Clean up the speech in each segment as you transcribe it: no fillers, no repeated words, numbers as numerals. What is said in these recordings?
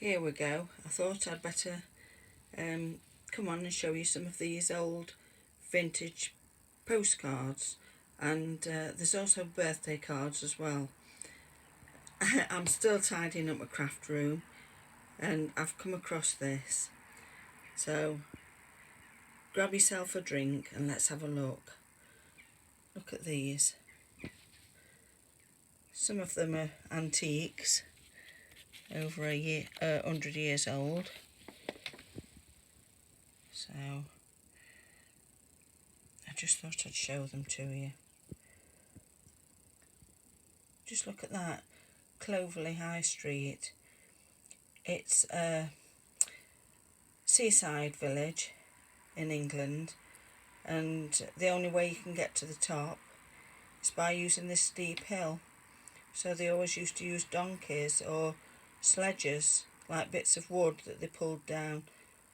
Here we go. I thought I'd better come on and show you some of these old vintage postcards, and there's also birthday cards as well. I'm still tidying up my craft room and I've come across this, so grab yourself a drink and let's have a look. Look at these. Some of them are antiques, over 100 years old. So I just thought I'd show them to you. Just look at that, Clovelly High Street. It's a seaside village in England, and the only way you can get to the top is by using this steep hill. So they always used to use donkeys or sledges, like bits of wood that they pulled down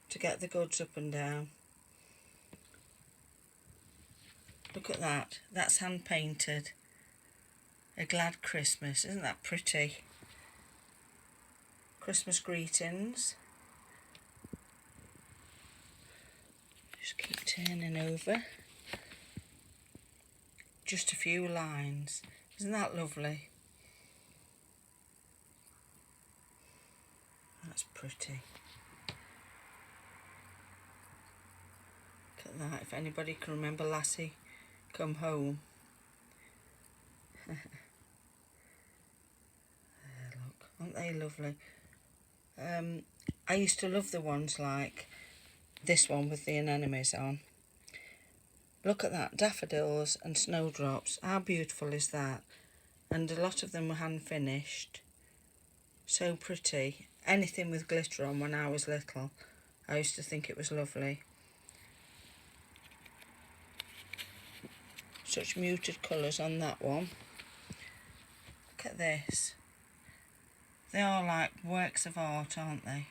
to get the goods up and down. Look at that, that's hand painted. A glad Christmas, isn't that pretty? Christmas greetings. Just keep turning over. Just a few lines. Isn't that lovely? That's pretty. Look at that, if anybody can remember Lassie Come Home. There, look, aren't they lovely? I used to love the ones like this one with the anemones on. Look at that, daffodils and snowdrops. How beautiful is that? And a lot of them were hand finished. So pretty. Anything with glitter on when I was little, I used to think it was lovely. Such muted colours on that one. Look at this. They are like works of art, aren't they?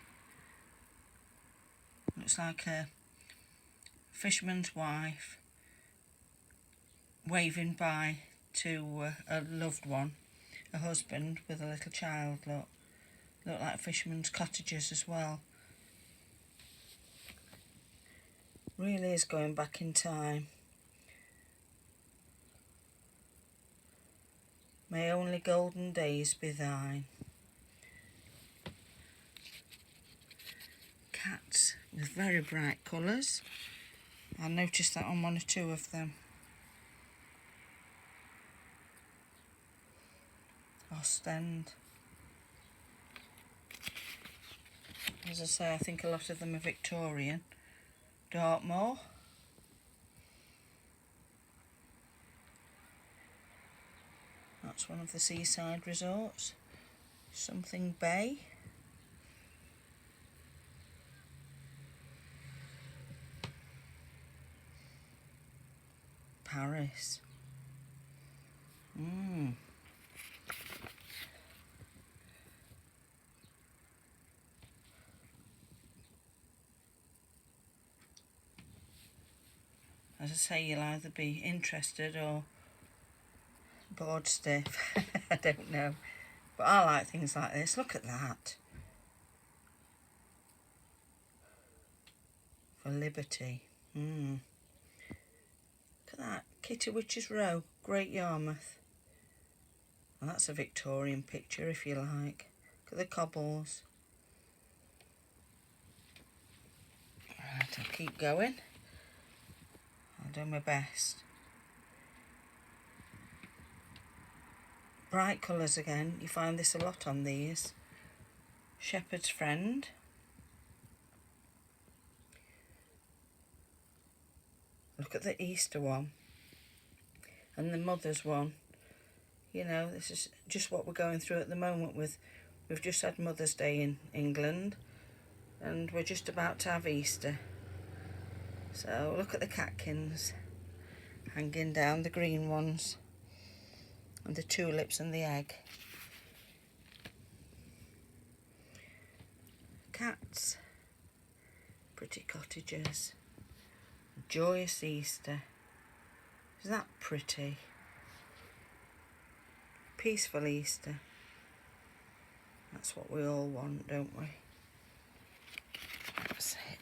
Looks like a fisherman's wife waving bye to a loved one, a husband with a little child. Look like fishermen's cottages as well. Really is going back in time. May only golden days be thine. Cats with very bright colours. I noticed that on one or two of them. Ostend. As I say, I think a lot of them are Victorian. Dartmoor. That's one of the seaside resorts. Something Bay. Paris. As I say, you'll either be interested or bored stiff. I don't know. But I like things like this. Look at that. For Liberty. Look at that. Kitty Witch's Row, Great Yarmouth. Well, that's a Victorian picture if you like. Look at the cobbles. Right, I'll keep going. I'll do my best. Bright colours again. You find this a lot on these. Shepherd's Friend. Look at the Easter one. And the Mother's one. You know, this is just what we're going through at the moment with... We've just had Mother's Day in England. And we're just about to have Easter. So look at the catkins. Hanging down, the green ones. And the tulips and the egg. Cats. Pretty cottages. Joyous Easter. Isn't that pretty? Peaceful Easter. That's what we all want, don't we? That's it.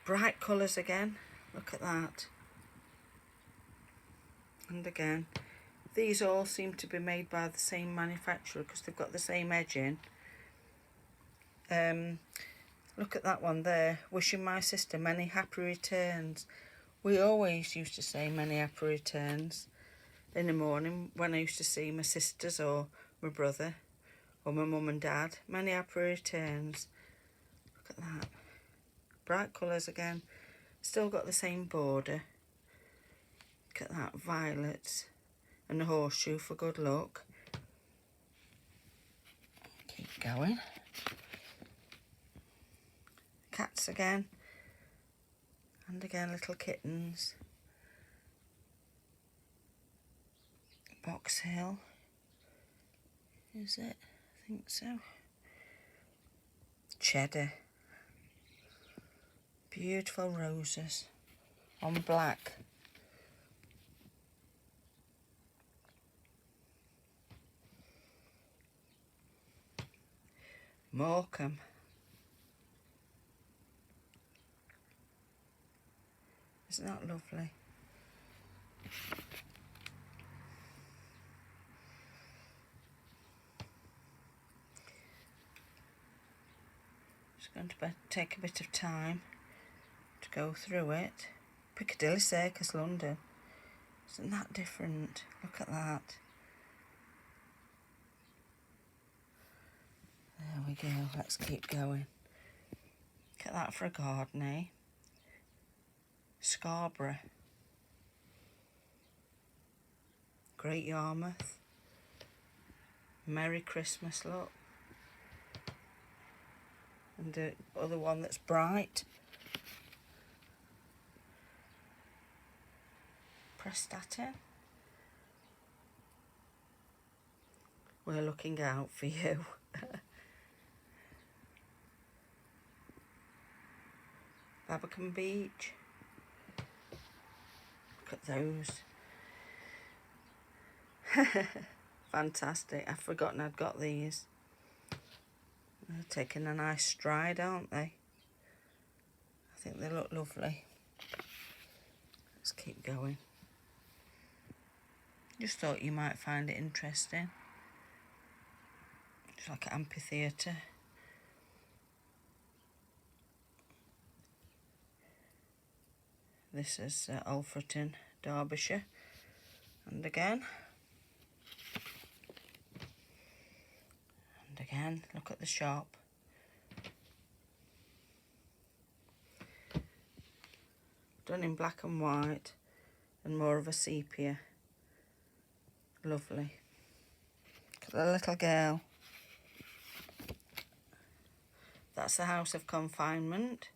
Bright colours again. Look at that. And again, these all seem to be made by the same manufacturer because they've got the same edging. Look at that one there. Wishing my sister many happy returns. We always used to say many happy returns in the morning when I used to see my sisters or my brother or my mum and dad. Many happy returns. Look at that. Bright colours again. Still got the same border. Look at that. Violets and a horseshoe for good luck. Keep going. Cats again. And again little kittens. Box Hill. Is it? I think so. Cheddar. Beautiful roses on black. Morecambe. Isn't that lovely? Just going to take a bit of time to go through it. Piccadilly Circus, London. Isn't that different? Look at that. There we go. Let's keep going. Look at that for a garden, eh? Scarborough. Great Yarmouth. Merry Christmas, look. And the other one that's bright. Prestatyn. We're looking out for you. Barbican Beach. Look at those. Fantastic. I've forgotten I'd got these. They're taking a nice stride, aren't they? I think they look lovely. Let's keep going. Just thought you might find it interesting. It's like an amphitheatre. This is Alfreton, Derbyshire. And again. And again, look at the shop. Done in black and white and more of a sepia. Lovely. Look at the little girl. That's the house of confinement,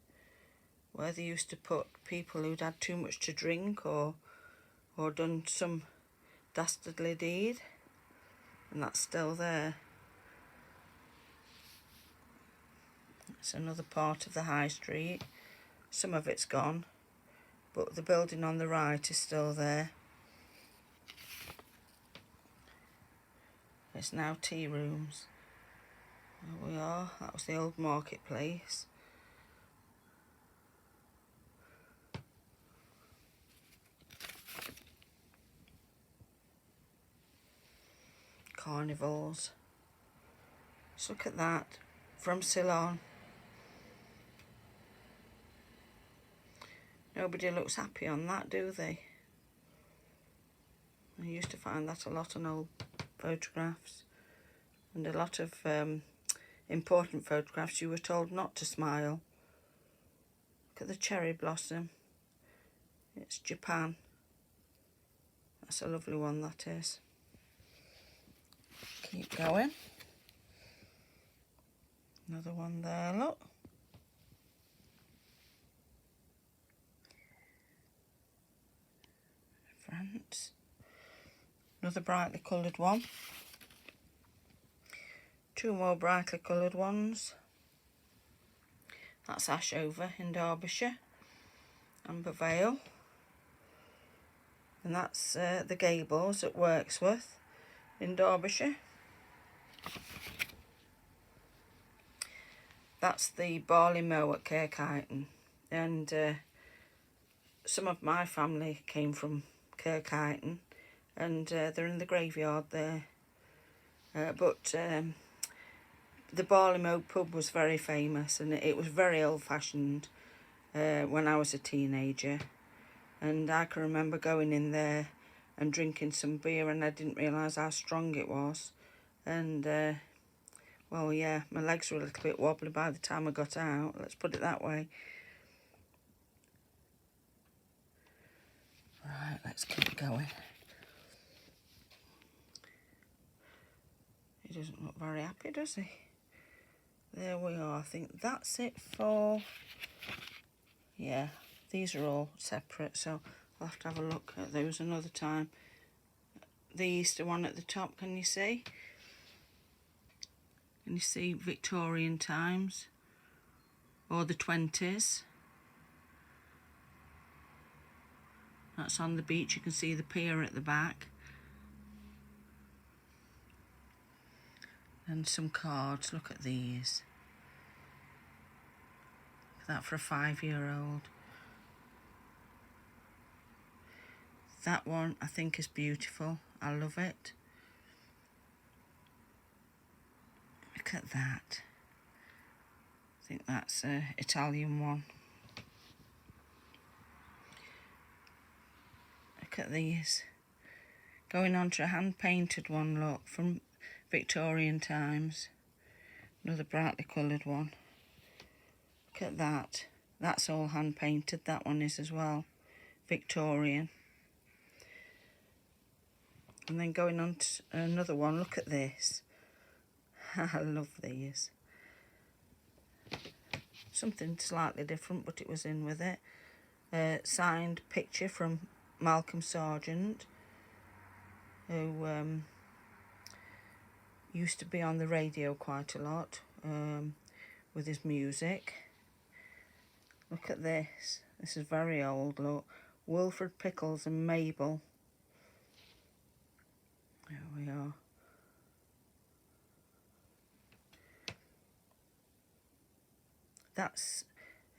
where they used to put people who'd had too much to drink or done some dastardly deed, and that's still there. It's another part of the high street. Some of it's gone, but the building on the right is still there. It's now tea rooms. There we are. That was the old marketplace. Carnivals. Just look at that. From Ceylon. Nobody looks happy on that, do they? I used to find that a lot on old photographs. And a lot of important photographs you were told not to smile. Look at the cherry blossom. It's Japan. That's a lovely one, that is. Keep going. Another one there, look. France. Another brightly coloured one. Two more brightly coloured ones. That's Ashover in Derbyshire. Amber Vale. And that's the Gables at Wirksworth in Derbyshire. That's the barley mow at Kirkhighton, and some of my family came from Kirkhighton, and they're in the graveyard there. But the barley mow pub was very famous, and it was very old-fashioned when I was a teenager. And I can remember going in there and drinking some beer, and I didn't realise how strong it was. And well, yeah, my legs were a little bit wobbly by the time I got out, let's put it that way. Right, let's keep going. He doesn't look very happy, does he? There we are. I think that's it for... Yeah, these are all separate, so I'll have to have a look at those another time. The Easter one at the top, can you see? Can you see Victorian times? Or the 20s? That's on the beach. You can see the pier at the back. And some cards. Look at these. Look at that for a 5-year-old. That one I think is beautiful. I love it. Look at that. I think that's an Italian one. Look at these. Going on to a hand-painted one, look, from Victorian times. Another brightly coloured one. Look at that. That's all hand-painted. That one is as well. Victorian. And then going on to another one, look at this. I love these. Something slightly different, but it was in with it. Signed picture from Malcolm Sargent, who used to be on the radio quite a lot with his music. Look at this. This is very old, look. Wilfred Pickles and Mabel. There we are. That's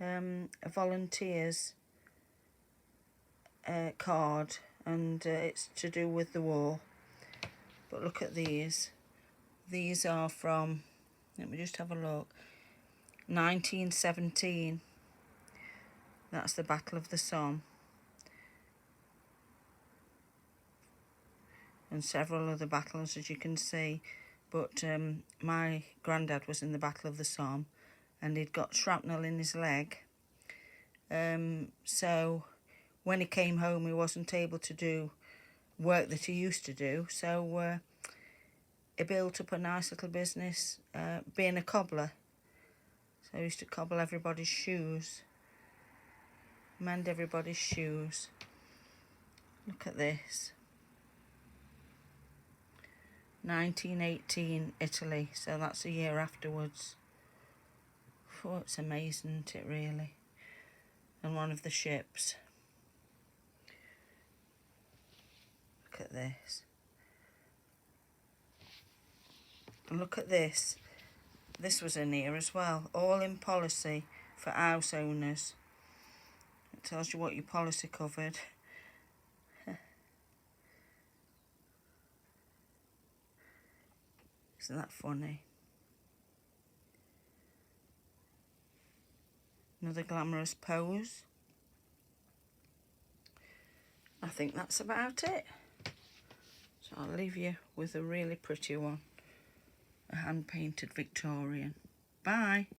a volunteer's card, and it's to do with the war. But look at these. These are from, let me just have a look, 1917. That's the Battle of the Somme. And several other battles, as you can see. But my granddad was in the Battle of the Somme, and he'd got shrapnel in his leg. So when he came home, he wasn't able to do work that he used to do. So he built up a nice little business being a cobbler. So he used to cobble everybody's shoes, mend everybody's shoes. Look at this. 1918, Italy, so that's a year afterwards. Oh, it's amazing, isn't it, really? And one of the ships. Look at this. And look at this. This was in here as well. All in policy for house owners. It tells you what your policy covered. Isn't that funny? Another glamorous pose. I think that's about it. So I'll leave you with a really pretty one. A hand-painted Victorian. Bye.